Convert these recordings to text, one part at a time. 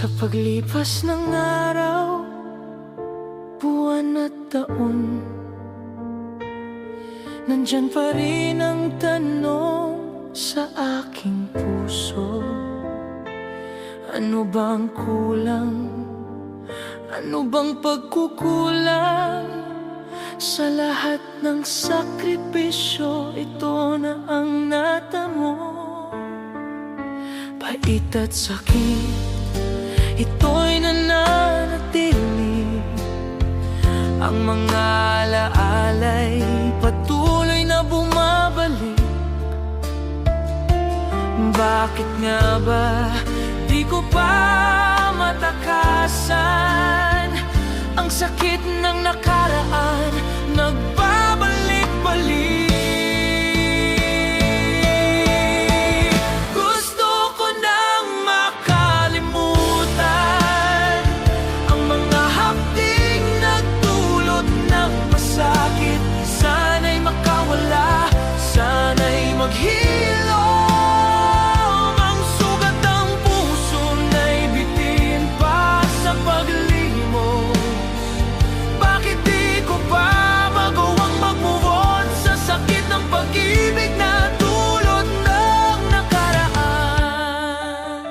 Sa paglipas ng araw, buwan at taon, nandyan pa rin ang tanong sa aking puso. Ano bang kulang? Ano bang pagkukulang? Sa lahat ng sakripisyo, ito na ang natamo. Pait at sakit, ito'y nananatili. Ang mga alaala'y patuloy na bumabalik. Bakit nga ba di ko pa matakasan ang sakit ng nakaraan, nagbabalik-balik. Gusto ko nang makalimutan ang mga hapding nagdulot ng masakit. Sana'y makawala, sana'y maghilom. Ang sugat ng puso na'y bitin pa sa paglimos. Bakit di ko pa magawang mag-move on sa sakit ng pag-ibig na dulot ng nakaraan?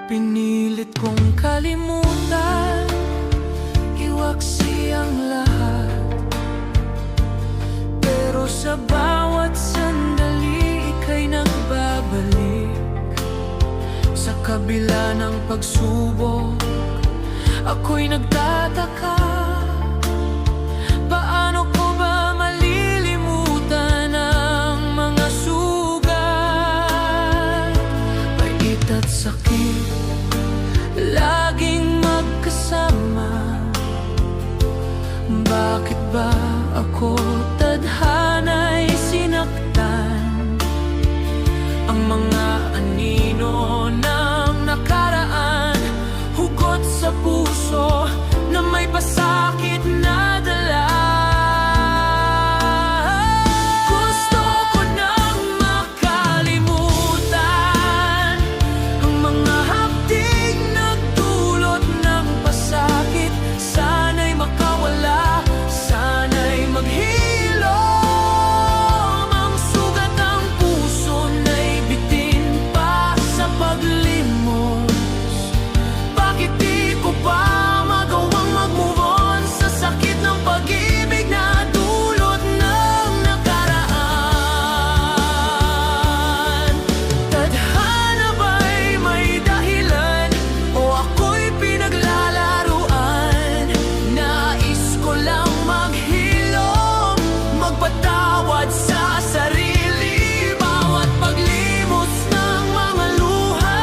Pinilit kong kalimutan, iwaksi ang lahat. Pero sa bawat sandali, ika'y nagbabalik. Sa kabila ng pagsubok, ako'y nagtataka. Paano ko ba malilimutan ang mga sugat? Pait at sakit, laging magkasama. Bakit ba ako tadhana'y sinaktan? Ang mga anino ng nakaraan, hugot sa puso na may pasakit na dala. Gusto ko nang makalimutan ang mga hapding nagdulot ng pasakit. Sana'y makawala, sana'y maghilom. Ang sugat ng puso na'y bitin pa sa paglimos. Bakit di ko pa magawang mag-move on sa sakit ng pag-ibig na dulot ng nakaraan? Tadhana ba'y may dahilan o ako'y pinaglalaruan? Nais ko lang maghilom, magpatawad sa sarili. Bawat paglimos ng mga luha,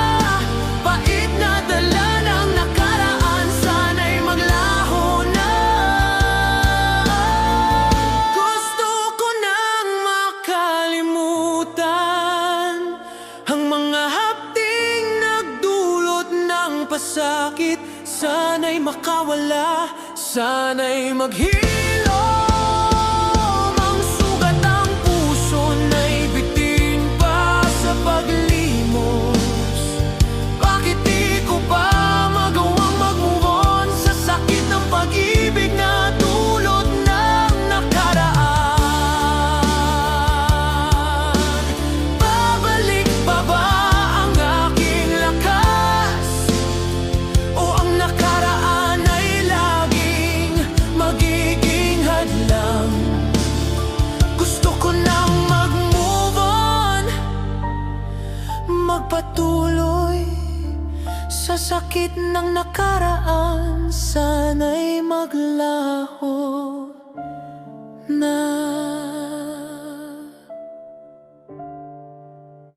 pait na dala ng nakaraan, sana'y maglaho na. Gusto ko nang makalimutan ang mga hapding nagdulot ng pasakit. Sana'y makawala, sana'y maghilom. Ang sugat ng puso na'y bitin pa sa paglimos. Bakit di ko pa magawang mag-move on sa sakit ng pag-ibig na dulot ng nakaraan? Babalik pa ba ang aking lakas? O ang nakaraan ay laging magiging hadlang? Gusto ko nang mag-move on, magpatuloy sa sakit ng nakaraan. Sana'y maglaho na.